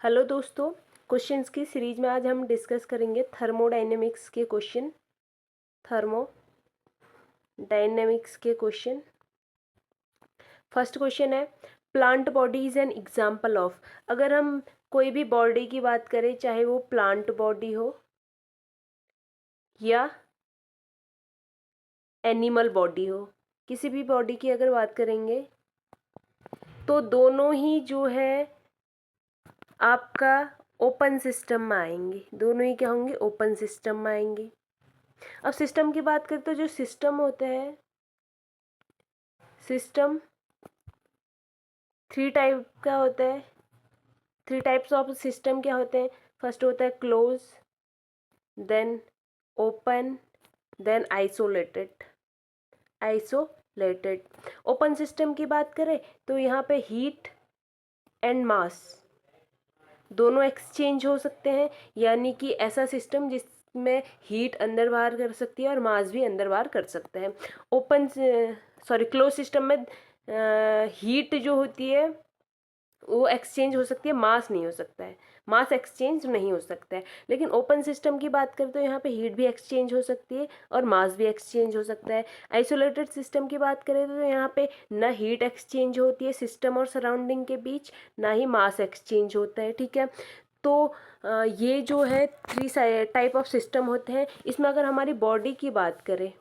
Hello दोस्तों, questions की series में आज हम डिस्कस करेंगे थर्मोडायनेमिक्स के क्वेश्चन। थर्मोडायनेमिक्स के क्वेश्चन। फर्स्ट क्वेश्चन है, plant body is an example of. अगर हम कोई भी बॉडी की बात करें, चाहे वो प्लांट बॉडी हो या एनिमल बॉडी हो, किसी भी बॉडी की अगर बात करेंगे तो दोनों ही जो है आपका ओपन सिस्टम में आएंगे। दोनों ही क्या होंगे? ओपन सिस्टम में आएंगे। अब सिस्टम की बात करें तो जो सिस्टम होता है, सिस्टम थ्री टाइप का होता है। थ्री टाइप्स ऑफ सिस्टम क्या होते हैं? फर्स्ट होता है close, then open, then isolated. Open system की बात करें तो यहाँ पे हीट एंड मास दोनों एक्सचेंज हो सकते हैं, यानी कि ऐसा सिस्टम जिसमें हीट अंदर बाहर कर सकती है और मास भी अंदर बाहर कर सकता है। क्लोज सिस्टम में हीट जो होती है वो एक्सचेंज हो सकती है, मास नहीं हो सकता है, मास एक्सचेंज नहीं हो सकता है। लेकिन ओपन सिस्टम की बात करें तो यहाँ पे हीट भी एक्सचेंज हो सकती है और मास भी एक्सचेंज हो सकता है। आइसोलेटेड सिस्टम की बात करें तो यहाँ पे ना हीट एक्सचेंज होती है सिस्टम और सराउंडिंग के बीच, ना ही मास एक्सचेंज होता है। ठीक है, तो ये जो है थ्री टाइप ऑफ सिस्टम होते हैं। इसमें अगर हमारी बॉडी की बात करें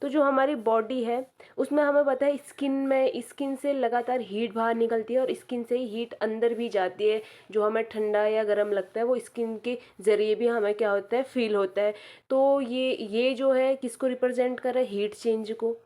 तो जो हमारी बॉडी है उसमें हमें पता है स्किन से लगातार हीट बाहर निकलती है और स्किन से ही हीट अंदर भी जाती है। जो हमें ठंडा या गर्म लगता है वो स्किन के ज़रिए भी हमें क्या होता है? फील होता है। तो ये जो है किसको रिप्रेजेंट कर रहा है? हीट चेंज को।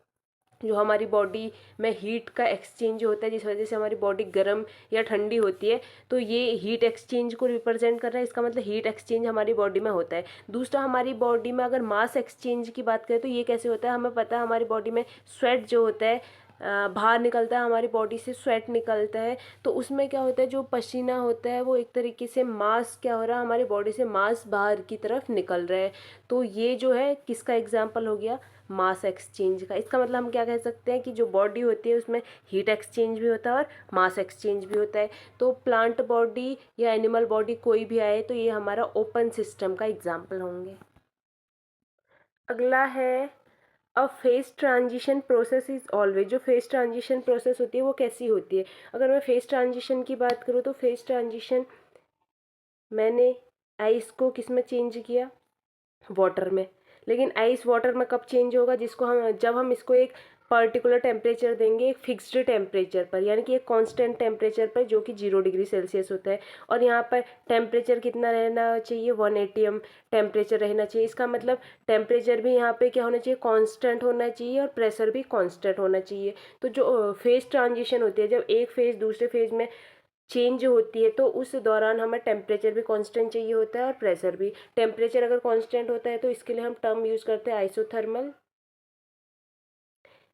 जो हमारी बॉडी में हीट का एक्सचेंज होता है जिस वजह से हमारी बॉडी गर्म या ठंडी होती है, तो ये हीट एक्सचेंज को रिप्रेजेंट कर रहा है। इसका मतलब हीट एक्सचेंज हमारी बॉडी में होता है। दूसरा, हमारी बॉडी में अगर मास एक्सचेंज की बात करें तो ये कैसे होता है? हमें पता है हमारी बॉडी में स्वेट जो होता है बाहर निकलता है, हमारी बॉडी से स्वेट निकलता है। तो उसमें क्या होता है? जो पसीना होता है वो एक तरीके से मास क्या हो रहा है? हमारी बॉडी से मास बाहर की तरफ निकल रहा है। तो ये जो है किसका एग्जाम्पल हो गया? मास एक्सचेंज का। इसका मतलब हम क्या कह सकते हैं कि जो बॉडी होती है उसमें हीट एक्सचेंज भी होता है और मास एक्सचेंज भी होता है। तो प्लांट बॉडी या एनिमल बॉडी कोई भी आए तो ये हमारा ओपन सिस्टम का एग्जाम्पल होंगे। अगला है, a phase transition process is always. जो फेज ट्रांजिशन प्रोसेस होती है वो कैसी होती है? अगर मैं फेज ट्रांजिशन की बात करूँ तो फेज ट्रांजिशन मैंने आइस को किस में चेंज किया? वाटर में। लेकिन आइस वाटर में कब चेंज होगा? जब हम इसको एक पर्टिकुलर टेम्परेचर देंगे, एक फिक्स्ड टेम्परेचर पर, यानी कि एक कांस्टेंट टेम्परेचर पर जो कि 0 डिग्री सेल्सियस होता है। और यहाँ पर टेम्परेचर कितना रहना चाहिए? 180 टेम्परेचर रहना चाहिए। इसका मतलब टेम्परेचर भी यहाँ पे क्या होना चाहिए? कांस्टेंट होना चाहिए और प्रेशर भी कांस्टेंट होना चाहिए। तो जो फेज ट्रांजिशन होती है, जब एक फेज दूसरे फेज में चेंज होती है तो उस दौरान हमें टेम्परेचर भी कांस्टेंट चाहिए होता है और प्रेशर भी। टेम्परेचर अगर कांस्टेंट होता है तो इसके लिए हम टर्म यूज़ करते हैं आइसोथर्मल,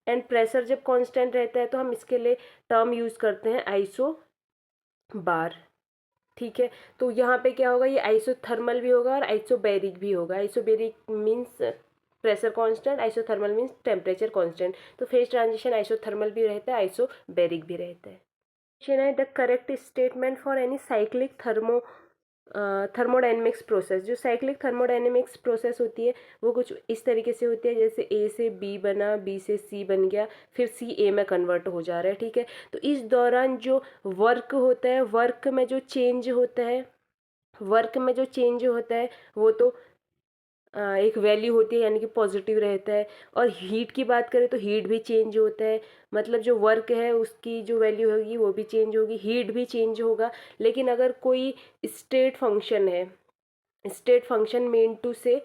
एंड प्रेशर जब कांस्टेंट रहता है तो हम इसके लिए टर्म यूज़ करते हैं आइसो बार। ठीक है, तो यहाँ पे क्या होगा? ये आइसोथर्मल भी होगा और आइसोबैरिक भी होगा। Isobaric means pressure constant, isothermal means temperature constant. तो फेज ट्रांजिशन आइसोथर्मल भी रहता है, आइसोबैरिक भी रहता है। क्वेश्चन है, the correct statement for any cyclic thermodynamics process. जो साइक्लिक थर्मोडायनेमिक्स प्रोसेस होती है वो कुछ इस तरीके से होती है, जैसे ए से बी बना, बी से सी बन गया, फिर सी ए में कन्वर्ट हो जा रहा है। ठीक है, तो इस दौरान जो वर्क होता है, वर्क में जो चेंज होता है वो तो एक वैल्यू होती है, यानी कि पॉजिटिव रहता है। और हीट की बात करें तो हीट भी चेंज होता है, मतलब जो वर्क है उसकी जो वैल्यू होगी वो भी चेंज होगी, हीट भी चेंज होगा। लेकिन अगर कोई स्टेट फंक्शन है, स्टेट फंक्शन मेन टू से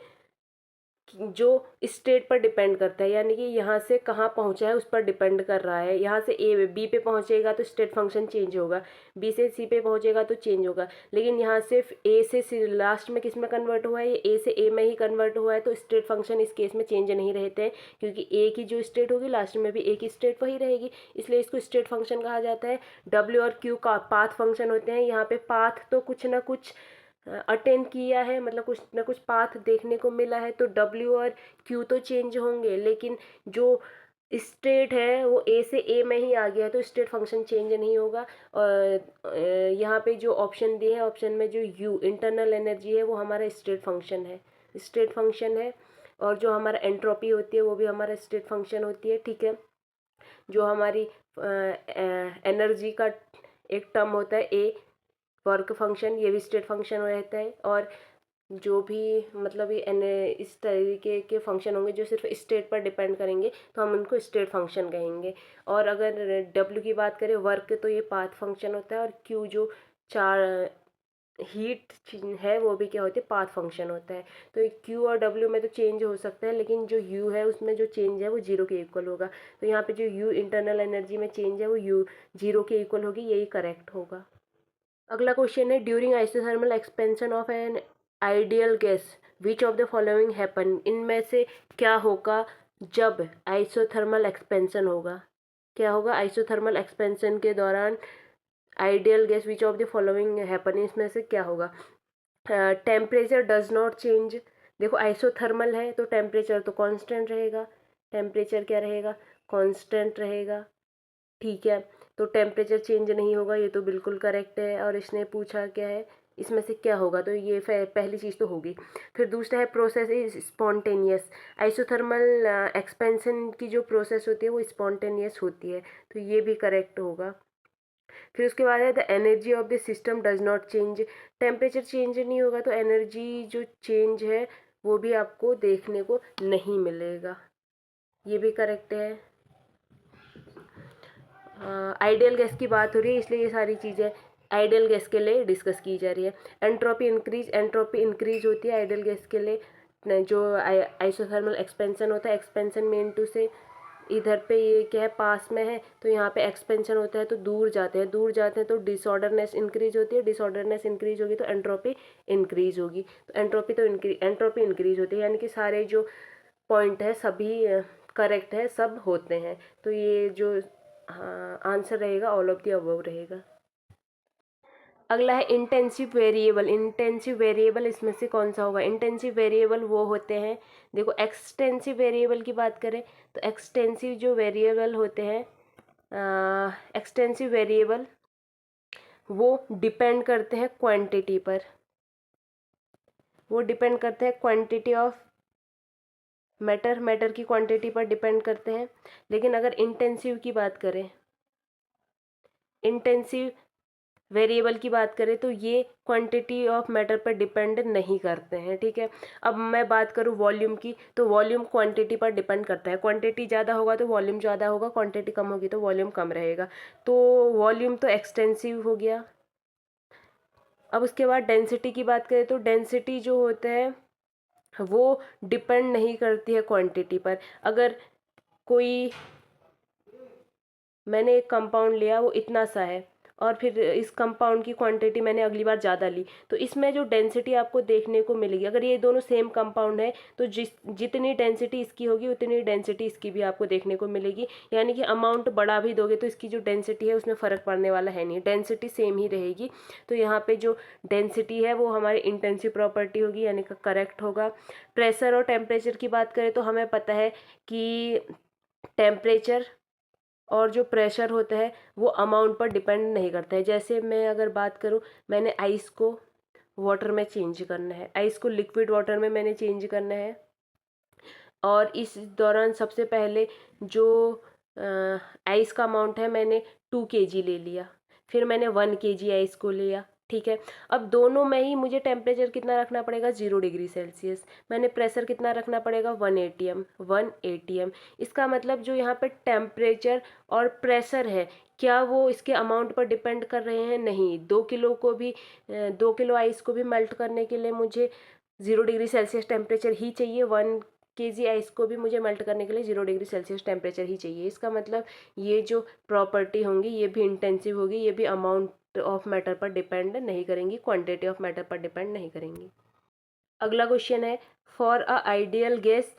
जो स्टेट पर डिपेंड करता है, यानी कि यहाँ से कहाँ पहुँचा है उस पर डिपेंड कर रहा है। यहाँ से ए बी पे पहुँचेगा तो स्टेट फंक्शन चेंज होगा, बी से सी पे पहुँचेगा तो चेंज होगा। लेकिन यहाँ से ए से सी लास्ट में किस में कन्वर्ट हुआ है? ये ए से ए में ही कन्वर्ट हुआ है, तो स्टेट फंक्शन इस केस में चेंज नहीं रहते हैं, क्योंकि ए की जो स्टेट होगी लास्ट में भी ए की स्टेट वही रहेगी, इसलिए इसको स्टेट फंक्शन कहा जाता है। डब्ल्यू और क्यू का पाथ फंक्शन होते हैं। यहाँ पे पाथ तो कुछ ना कुछ अटेंड किया है, मतलब कुछ ना कुछ पाथ देखने को मिला है, तो डब्ल्यू और क्यू तो चेंज होंगे, लेकिन जो स्टेट है वो ए से ए में ही आ गया है तो स्टेट फंक्शन चेंज नहीं होगा। और यहाँ पे जो ऑप्शन दिए हैं, ऑप्शन में जो यू इंटरनल एनर्जी है वो हमारा स्टेट फंक्शन है, स्टेट फंक्शन है। और जो हमारा एंट्रोपी होती है वो भी हमारा स्टेट फंक्शन होती है, ठीक है। जो हमारी एनर्जी का एक टर्म होता है ए, वर्क फंक्शन, ये भी स्टेट फंक्शन रहता है। और जो भी मतलब ये इस तरीके के फंक्शन होंगे जो सिर्फ स्टेट पर डिपेंड करेंगे तो हम उनको स्टेट फंक्शन कहेंगे। और अगर डब्ल्यू की बात करें वर्क, तो ये पाथ फंक्शन होता है। और क्यू जो चार हीट है वो भी क्या होती है, पाथ फंक्शन होता है। तो क्यू और डब्ल्यू में तो चेंज हो सकता है, लेकिन जो यू है उसमें जो चेंज है वो जीरो के इक्वल होगा। तो यहाँ पे जो यू इंटरनल एनर्जी में चेंज है वो यू जीरो के इक्वल होगी, यही करेक्ट होगा। अगला क्वेश्चन है during isothermal expansion of an ideal gas which of the following happen. इनमें से क्या होगा जब आइसोथर्मल एक्सपेंशन होगा, क्या होगा आइसोथर्मल एक्सपेंशन के दौरान ideal gas which of the following happen, इसमें से क्या होगा। Temperature does not change. देखो आइसोथर्मल है तो टेम्परेचर तो कांस्टेंट रहेगा, टेम्परेचर क्या रहेगा, कांस्टेंट रहेगा, ठीक है। तो टेम्परेचर चेंज नहीं होगा, ये तो बिल्कुल करेक्ट है। और इसने पूछा क्या है, इसमें से क्या होगा, तो ये पहली चीज़ तो होगी। फिर दूसरा है process is spontaneous. Isothermal expansion की जो प्रोसेस होती है वो स्पॉन्टेनियस होती है, तो ये भी करेक्ट होगा। फिर उसके बाद है the energy of the system does not change. Temperature change नहीं होगा तो एनर्जी जो चेंज है वो भी आपको देखने को नहीं मिलेगा, ये भी करेक्ट है। आइडियल गैस की बात हो रही है इसलिए ये सारी चीज़ें आइडियल गैस के लिए डिस्कस की जा रही है। एंट्रोपी इंक्रीज होती है आइडियल गैस के लिए। जो आइसोथर्मल एक्सपेंशन होता है, एक्सपेंशन में इनटू से इधर पे ये क्या है पास में है तो यहाँ पे एक्सपेंशन होता है तो दूर जाते हैं तो डिसऑर्डरनेस इंक्रीज होती है, डिसऑर्डरनेस इंक्रीज होगी तो एंट्रोपी इंक्रीज होगी। तो एंट्रोपी इंक्रीज होती है, यानी कि सारे जो पॉइंट है सभी करेक्ट है, सब होते हैं। तो ये जो हाँ आंसर रहेगा ऑल ऑफ द अबव रहेगा। अगला है इंटेंसिव वेरिएबल। इंटेंसिव वेरिएबल इसमें से कौन सा होगा, इंटेंसिव वेरिएबल वो होते हैं, देखो एक्सटेंसिव वेरिएबल की बात करें तो एक्सटेंसिव जो वेरिएबल होते हैं, एक्सटेंसिव वेरिएबल वो डिपेंड करते हैं क्वांटिटी पर, वो डिपेंड करते हैं क्वांटिटी ऑफ मैटर की क्वांटिटी पर डिपेंड करते हैं। लेकिन अगर इंटेंसिव की बात करें, इंटेंसिव वेरिएबल की बात करें तो ये क्वांटिटी ऑफ मैटर पर डिपेंड नहीं करते हैं, ठीक है। अब मैं बात करूँ वॉल्यूम की, तो वॉल्यूम क्वांटिटी पर डिपेंड करता है, क्वांटिटी ज़्यादा होगा तो वॉल्यूम ज़्यादा होगा, क्वांटिटी कम होगी तो वॉल्यूम कम रहेगा। तो वॉल्यूम तो एक्सटेंसिव हो गया। अब उसके बाद डेंसिटी की बात करें तो डेंसिटी जो होता है वो डिपेंड नहीं करती है क्वांटिटी पर। अगर कोई मैंने एक कंपाउंड लिया वो इतना सा है और फिर इस कंपाउंड की क्वांटिटी मैंने अगली बार ज़्यादा ली, तो इसमें जो डेंसिटी आपको देखने को मिलेगी, अगर ये दोनों सेम कंपाउंड है तो जितनी डेंसिटी इसकी होगी उतनी डेंसिटी इसकी भी आपको देखने को मिलेगी। यानी कि अमाउंट बढ़ा भी दोगे तो इसकी जो डेंसिटी है उसमें फ़र्क पड़ने वाला है नहीं, डेंसिटी सेम ही रहेगी। तो यहाँ पे जो डेंसिटी है वो हमारी इंटेंसिव प्रॉपर्टी होगी, यानी कि करेक्ट होगा। प्रेशर और टेम्परेचर की बात करें तो हमें पता है कि टेम्परेचर और जो प्रेशर होता है वो अमाउंट पर डिपेंड नहीं करता है। जैसे मैं अगर बात करूँ, मैंने आइस को वाटर में चेंज करना है, आइस को लिक्विड वाटर में मैंने चेंज करना है, और इस दौरान सबसे पहले जो आइस का अमाउंट है मैंने 2 kg ले लिया, फिर मैंने 1 kg आइस को लिया, ठीक है। अब दोनों में ही मुझे टेम्परेचर कितना रखना पड़ेगा, 0 डिग्री सेल्सियस। मैंने प्रेशर कितना रखना पड़ेगा, 1 atm। इसका मतलब जो यहाँ पे टेम्परेचर और प्रेशर है क्या वो इसके अमाउंट पर डिपेंड कर रहे हैं, नहीं। 2 किलो को भी 2 किलो आइस को भी मेल्ट करने के लिए मुझे 0 डिग्री सेल्सियस टेम्परेचर ही चाहिए, 1 kg आइस को भी मुझे मेल्ट करने के लिए 0 डिग्री सेल्सियस टेम्परेचर ही चाहिए। इसका मतलब ये जो प्रॉपर्टी होंगी ये भी इंटेंसिव होगी, ये भी अमाउंट ऑफ मैटर पर डिपेंड नहीं करेंगी, क्वांटिटी ऑफ मैटर पर डिपेंड नहीं करेंगी। अगला क्वेश्चन है for a ideal gas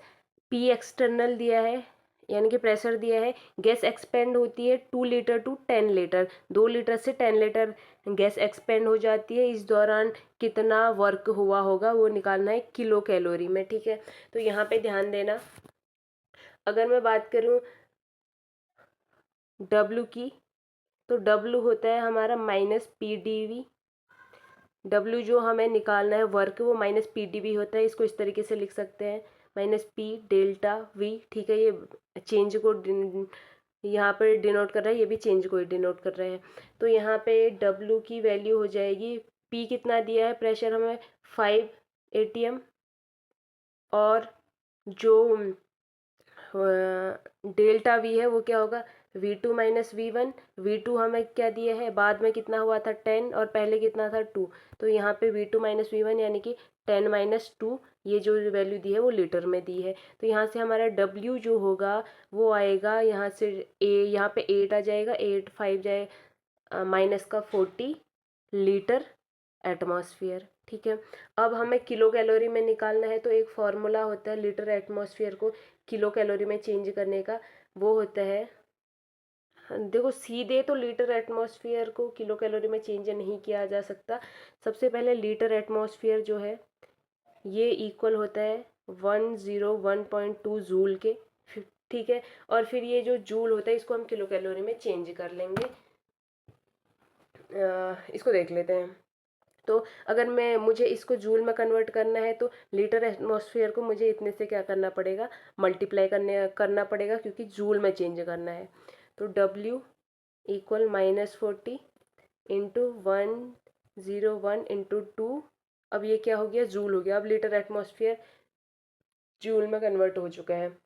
P external दिया है, यानी कि प्रेशर दिया है, गैस एक्सपेंड होती है 2 लीटर टू 10 लीटर, 2 लीटर से 10 लीटर गैस एक्सपेंड हो जाती है। इस दौरान कितना वर्क हुआ होगा वो निकालना है किलो कैलोरी में, ठीक है। तो यहाँ पे ध्यान देना, अगर मैं बात करूँ डब्लू की, तो डब्लू होता है हमारा minus P D V. W जो हमें निकालना है वर्क, वो माइनस पी डी वी होता है। इसको इस तरीके से लिख सकते हैं, माइनस पी डेल्टा वी। ठीक है, ये चेंज को यहाँ पर डिनोट कर रहा है, ये भी चेंज को ही डिनोट कर रहे हैं। तो यहाँ पे डब्लू की वैल्यू हो जाएगी, पी कितना दिया है प्रेशर हमें 5 atm, और जो डेल्टा वी है वो क्या होगा V2 माइनस V1। V2 हमें क्या दिया है, बाद में कितना हुआ था 10, और पहले कितना था 2। तो यहाँ पे V2 माइनस V1 यानी कि 10 माइनस 2, ये जो वैल्यू दी है वो लीटर में दी है। तो यहाँ से हमारा W जो होगा वो आएगा, यहाँ से यहाँ पे 8 आ जाएगा, 8 5 जाए माइनस का 40 लीटर एटमॉस्फेयर। ठीक है, अब हमें किलो कैलोरी में निकालना है, तो एक फॉर्मूला होता है लीटर एटमॉस्फेयर को किलो कैलोरी में चेंज करने का, वो होता है, देखो सीधे तो लीटर एटमॉस्फेयर को किलो कैलोरी में चेंज नहीं किया जा सकता। सबसे पहले लीटर एटमॉस्फेयर जो है ये इक्वल होता है 101.2 जूल के। ठीक है, और फिर ये जो जूल होता है इसको हम किलो कैलोरी में चेंज कर लेंगे। इसको देख लेते हैं। तो अगर मुझे इसको जूल में कन्वर्ट करना है, तो लीटर एटमॉस्फेयर को मुझे इतने से क्या करना पड़ेगा, मल्टीप्लाई करना पड़ेगा, क्योंकि जूल में चेंज करना है। तो W इक्वल -40 इंटू 101 इंटू 2, अब ये क्या हो गया, जूल हो गया। अब लीटर एटमॉस्फेयर जूल में कन्वर्ट हो चुका है।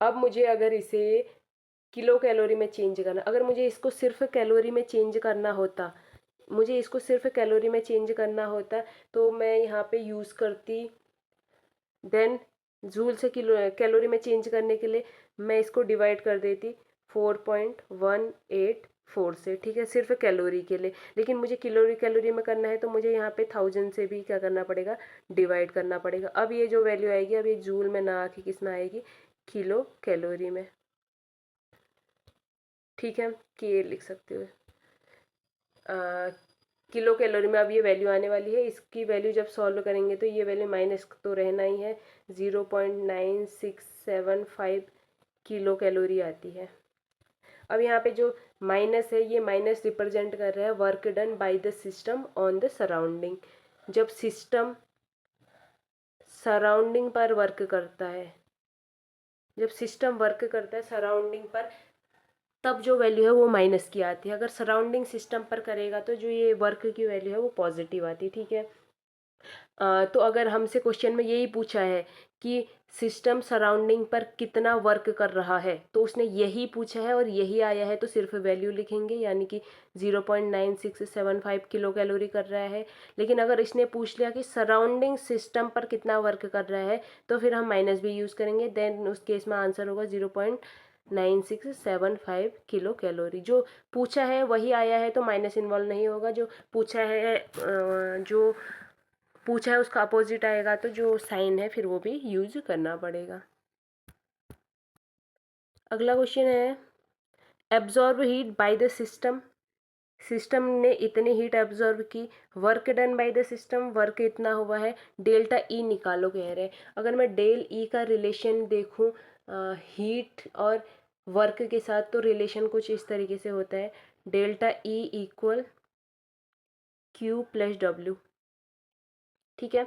अब मुझे अगर इसे किलो कैलोरी में चेंज करना, अगर मुझे इसको सिर्फ कैलोरी में चेंज करना होता, तो मैं यहाँ पे यूज़ करती, देन जूल से किलो कैलोरी में चेंज करने के लिए मैं इसको डिवाइड कर देती 4.184 से। ठीक है, सिर्फ कैलोरी के लिए। लेकिन मुझे कैलोरी में करना है, तो मुझे यहाँ पे 1000 से भी क्या करना पड़ेगा, डिवाइड करना पड़ेगा। अब ये जो वैल्यू आएगी, अब ये जूल में ना आके किस में आएगी, किलो कैलोरी में। ठीक है, कि ये लिख सकते हो किलो कैलोरी में। अब ये वैल्यू आने वाली है, इसकी वैल्यू जब सॉल्व करेंगे तो ये वैल्यू माइनस तो रहना ही है, 0.9675 किलो कैलोरी आती है। अब यहाँ पे जो माइनस है, ये माइनस रिप्रेजेंट कर रहा है work done by the system on the surrounding. जब सिस्टम सराउंडिंग पर वर्क करता है, जब सिस्टम वर्क करता है सराउंडिंग पर, तब जो वैल्यू है वो माइनस की आती है। अगर सराउंडिंग सिस्टम पर करेगा तो जो ये वर्क की वैल्यू है वो पॉजिटिव आती है। ठीक है, तो अगर हमसे क्वेश्चन में यही पूछा है कि सिस्टम सराउंडिंग पर कितना वर्क कर रहा है, तो उसने यही पूछा है और यही आया है, तो सिर्फ वैल्यू लिखेंगे, यानी कि 0.9675 किलो कैलोरी कर रहा है। लेकिन अगर इसने पूछ लिया कि सराउंडिंग सिस्टम पर कितना वर्क कर रहा है, तो फिर हम माइनस भी यूज़ करेंगे, देन उस केस में आंसर होगा 0.9675 किलो कैलोरी। जो पूछा है वही आया है, तो माइनस इन्वॉल्व नहीं होगा। जो पूछा है उसका अपोजिट आएगा, तो जो साइन है फिर वो भी यूज करना पड़ेगा। अगला क्वेश्चन है, absorb heat by the system. System ने इतनी हीट एब्जॉर्ब की, work done by the system, work इतना हुआ है, डेल्टा ई निकालो कह रहे हैं। अगर मैं डेल ई का रिलेशन देखूं हीट और वर्क के साथ, तो रिलेशन कुछ इस तरीके से होता है, delta E equal Q plus W. ठीक है,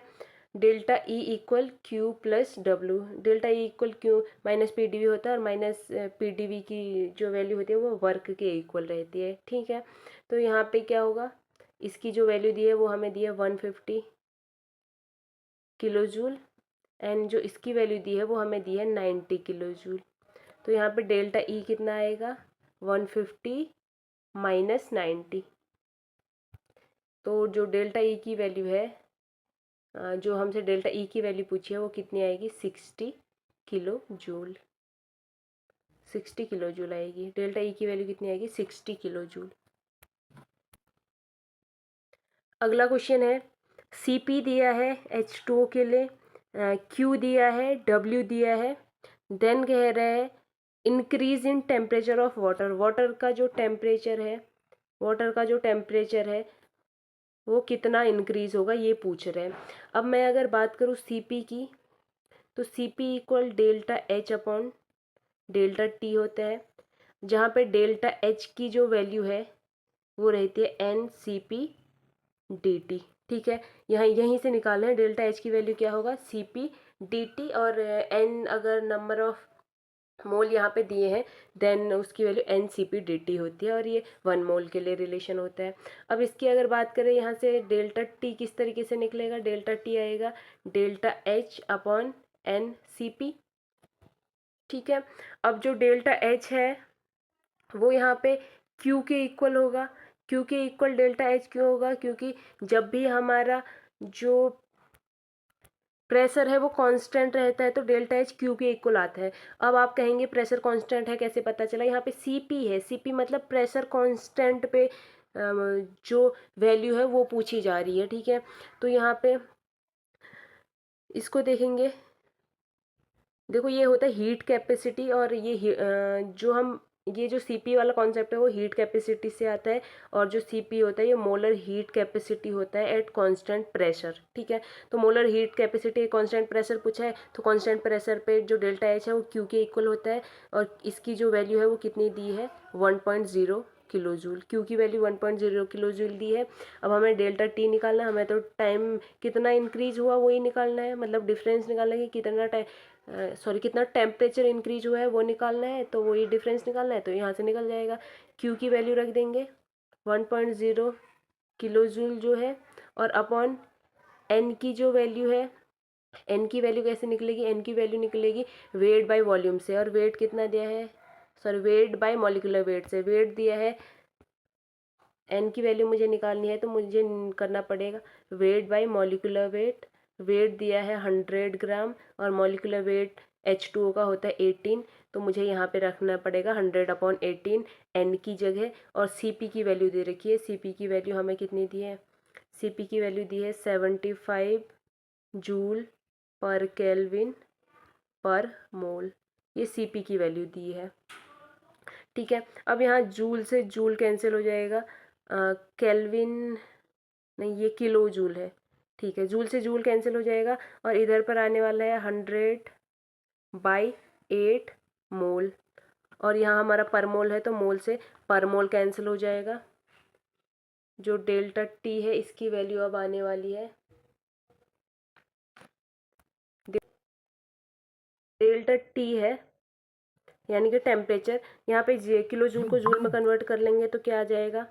delta E equal Q plus W. Delta E equal Q minus P D V होता है, और माइनस पी डी वी की जो वैल्यू होती है वो वर्क के इक्वल रहती है। ठीक है, तो यहाँ पे क्या होगा, इसकी जो वैल्यू दी है वो हमें दी है 150 किलो जूल, एंड जो इसकी वैल्यू दी है वो हमें दी है 90 किलो जूल। तो यहाँ पे डेल्टा ई कितना आएगा, 150 माइनस 90। तो जो डेल्टा ई की वैल्यू है, जो हमसे डेल्टा ई की वैल्यू पूछी है वो कितनी आएगी, 60 किलो जूल। 60 किलो जूल आएगी। डेल्टा ई की वैल्यू कितनी आएगी, 60 किलो जूल। अगला क्वेश्चन है, Cp दिया है H2O के लिए, Q दिया है, W दिया है, देन कह रहा है increase in temperature of water. Water का जो टेम्परेचर है वो कितना इंक्रीज होगा, ये पूछ रहे हैं। अब मैं अगर बात करूँ Cp की, तो Cp equal delta H upon delta T होता है। जहाँ पे डेल्टा एच की जो वैल्यू है वो रहती है N C P D T. ठीक है, यहाँ यहीं से निकालना है डेल्टा एच की वैल्यू क्या होगा, सी पी डी टी, और एन अगर नंबर ऑफ मोल यहाँ पे दिए हैं देन उसकी value N C P D T होती है, और ये 1 मोल के लिए रिलेशन होता है। अब इसकी अगर बात करें यहाँ से डेल्टा टी किस तरीके से निकलेगा, डेल्टा टी आएगा delta H upon N C P. ठीक है, अब जो डेल्टा एच है वो यहाँ पे क्यू के इक्वल होगा। क्यू के इक्वल डेल्टा एच क्यों होगा, क्योंकि जब भी हमारा जो प्रेशर है वो कांस्टेंट रहता है तो डेल्टा एच क्यू के इक्वल आता है। अब आप कहेंगे प्रेशर कांस्टेंट है कैसे पता चला, यहाँ पे सीपी है, सीपी मतलब प्रेशर कांस्टेंट पे जो वैल्यू है वो पूछी जा रही है। ठीक है, तो यहाँ पे इसको देखेंगे, देखो ये होता है हीट कैपेसिटी, और ये जो हम ये जो सीपी वाला कॉन्सेप्ट है वो हीट कैपेसिटी से आता है, और जो सीपी होता है ये मोलर हीट कैपेसिटी होता है एट कांस्टेंट प्रेशर। ठीक है, तो molar heat capacity constant pressure पूछा है, तो कांस्टेंट प्रेशर पे जो डेल्टा एच है वो क्यू के इक्वल होता है, और इसकी जो वैल्यू है वो कितनी दी है 1.0 किलो जूल। क्यू की वैल्यू 1.0 किलो जूल दी है। अब हमें डेल्टा टी निकालना है, हमें तो टाइम कितना इंक्रीज हुआ वही निकालना है, मतलब डिफरेंस निकालना है कि कितना टाइम कितना टेम्परेचर इंक्रीज हुआ है वो निकालना है, तो वही डिफरेंस निकालना है, तो यहाँ से निकल जाएगा। क्यू की वैल्यू रख देंगे 1.0 किलो जूल जो है, और अपॉन एन की जो वैल्यू है, एन की वैल्यू कैसे निकलेगी, एन की वैल्यू निकलेगी वेट बाय वॉल्यूम से, और वेट कितना दिया है, वेट बाय मॉलिक्यूलर वेट से, वेट दिया है, एन की वैल्यू मुझे निकालनी है तो मुझे करना पड़ेगा weight by molecular weight. Weight दिया है 100 ग्राम, और मॉलिक्यूलर वेट H2O का होता है 18, तो मुझे यहाँ पे रखना पड़ेगा 100/18 एन की जगह। और Cp की वैल्यू दे रखी है, Cp की वैल्यू हमें कितनी दी है, Cp की वैल्यू दी है 75 जूल पर केल्विन पर मोल, ये Cp की वैल्यू दी है। ठीक है, अब यहाँ जूल से जूल कैंसिल हो जाएगा, केल्विन नहीं, ये किलो जूल है। ठीक है, जूल से जूल कैंसिल हो जाएगा, और इधर पर आने वाला है 100/8 मोल, और यहाँ हमारा पर मोल है तो मोल से पर मोल कैंसिल हो जाएगा। जो डेल्टा टी है इसकी वैल्यू अब आने वाली है, डेल्टा टी है यानी कि टेम्परेचर, यहाँ पे किलो जूल को जूल में कन्वर्ट कर लेंगे तो क्या आ जाएगा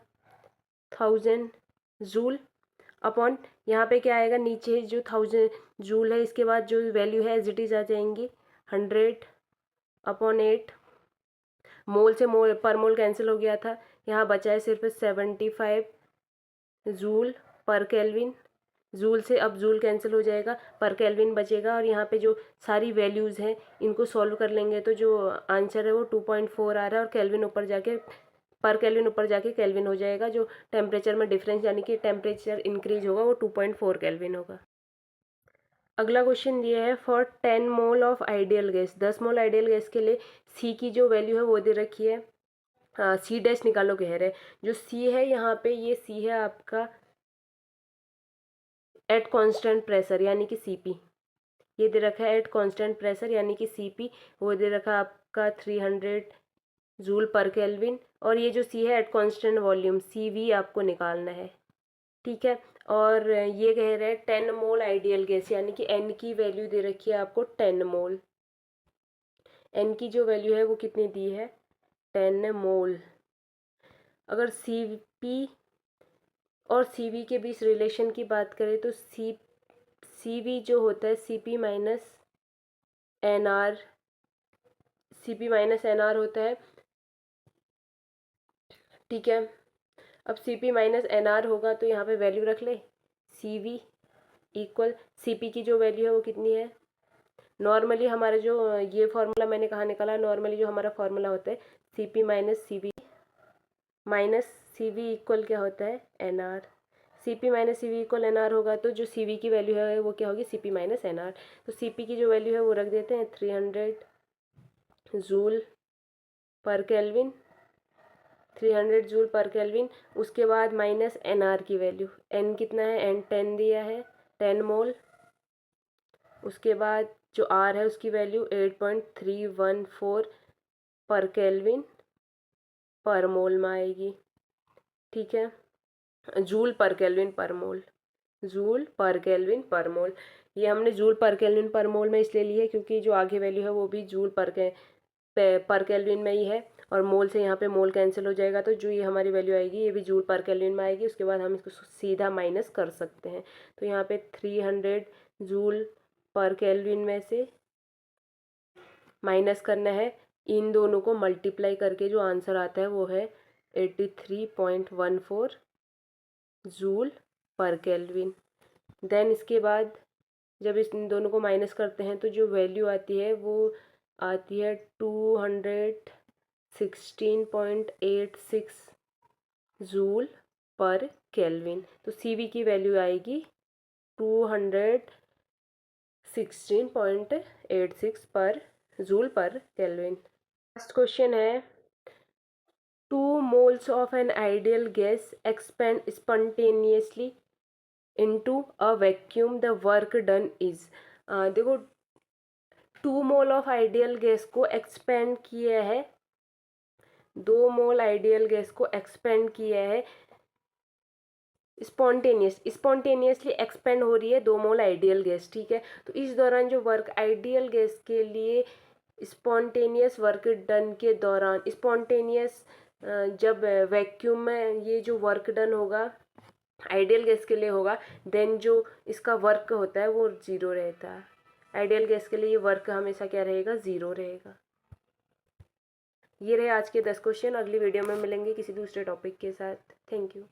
1000 जूल, अपॉन यहाँ पे क्या आएगा, नीचे जो 1000 जूल है इसके बाद जो वैल्यू है एज इट इज आ जाएंगी 100/8। मोल से मोल पर मोल कैंसिल हो गया था, यहाँ बचा है सिर्फ 75 जूल पर केल्विन। जूल से अब जूल कैंसिल हो जाएगा, पर केल्विन बचेगा, और यहाँ पे जो सारी वैल्यूज़ हैं इनको सॉल्व कर लेंगे तो जो आंसर है वो 2.4 आ रहा है, और केल्विन ऊपर जाके पर केल्विन ऊपर जाके केल्विन हो जाएगा। जो टेम्परेचर में डिफरेंस यानी कि टेम्परेचर इंक्रीज होगा वो 2.4 केल्विन होगा। अगला क्वेश्चन ये है, for 10 mole of ideal gas, 10 mole ideal gas के लिए सी की जो वैल्यू है वो दे रखी है, सी डैश निकालो कह रहे हैं। जो सी है यहाँ पे, ये सी है आपका एट कांस्टेंट प्रेशर यानी कि सीपी, ये दे रखा है एट कांस्टेंट प्रेशर यानी कि सीपी, वो दे रखा है आपका 300 जूल पर केल्विन, और ये जो सी है एट कांस्टेंट वॉल्यूम CV आपको निकालना है। ठीक है, और ये कह रहे हैं 10 मोल आइडियल गैस यानी कि एन की वैल्यू दे रखी है आपको 10 मोल। एन की जो वैल्यू है वो कितनी दी है 10 मोल। अगर CV और CV के बीच रिलेशन की बात करें तो CV जो होता है CP minus NR, CP minus NR होता है। ठीक है, अब CP माइनस NR होगा तो यहाँ पे वैल्यू रख ले, CV इक्वल CP की जो वैल्यू है वो कितनी है, नॉर्मली हमारा जो ये फार्मूला मैंने कहाँ निकाला, नॉर्मली जो हमारा फार्मूला होता है CP माइनस CV इक्वल क्या होता है NR। CP minus CV equal NR होगा तो जो CV की वैल्यू है वो क्या होगी CP माइनस NR। तो CP की जो वैल्यू है वो रख देते हैं 300 जूल पर केल्विन, 300 जूल पर केल्विन। उसके बाद माइनस NR की वैल्यू, N कितना है, N 10 दिया है 10 मोल। उसके बाद जो R है उसकी वैल्यू 8.314 पर केल्विन, पर मोल में आएगी, ठीक है। जूल पर केल्विन पर मोल, जूल पर केल्विन पर मोल। ये हमने जूल पर केल्विन पर मोल में इसलिए ली है क्योंकि जो आगे वैल्यू है वो भी जूल पर केल्विन में ही है, और मोल से यहाँ पे मोल कैंसिल हो जाएगा, तो जो ये हमारी वैल्यू आएगी ये भी जूल पर केल्विन में आएगी। उसके बाद हम इसको सीधा माइनस कर सकते हैं। तो यहाँ पे 300 जूल पर केल्विन में से माइनस करना है, इन दोनों को मल्टीप्लाई करके जो आंसर आता है वो है 83.14 जूल पर केल्विन। देन इसके बाद जब इस दोनों को माइनस करते हैं तो जो वैल्यू आती है वो आती है 216.86 जूल पर केल्विन। तो CV की वैल्यू आएगी 216.86 पर जूल पर केल्विन। लास्ट क्वेश्चन है, 2 moles of an ideal gas expand spontaneously into a vacuum, the work done is। देखो 2 मोल ऑफ आइडियल गैस को एक्सपेंड किया है, 2 मोल आइडियल गैस को एक्सपेंड किया है, स्पॉन्टेनियसली एक्सपेंड हो रही है 2 मोल आइडियल गैस, ठीक है। तो इस दौरान जो वर्क आइडियल गैस के लिए स्पॉन्टेनियस वर्क डन के दौरान स्पॉन्टेनियस जब वैक्यूम में ये जो वर्क डन होगा आइडियल गैस के लिए होगा, देन जो इसका वर्क होता है वो ज़ीरो रहता है। आइडियल गैस के लिए ये वर्क हमेशा क्या रहेगा, ज़ीरो रहेगा। ये रहे आज के 10 क्वेश्चन। अगली वीडियो में मिलेंगे किसी दूसरे टॉपिक के साथ। Thank you.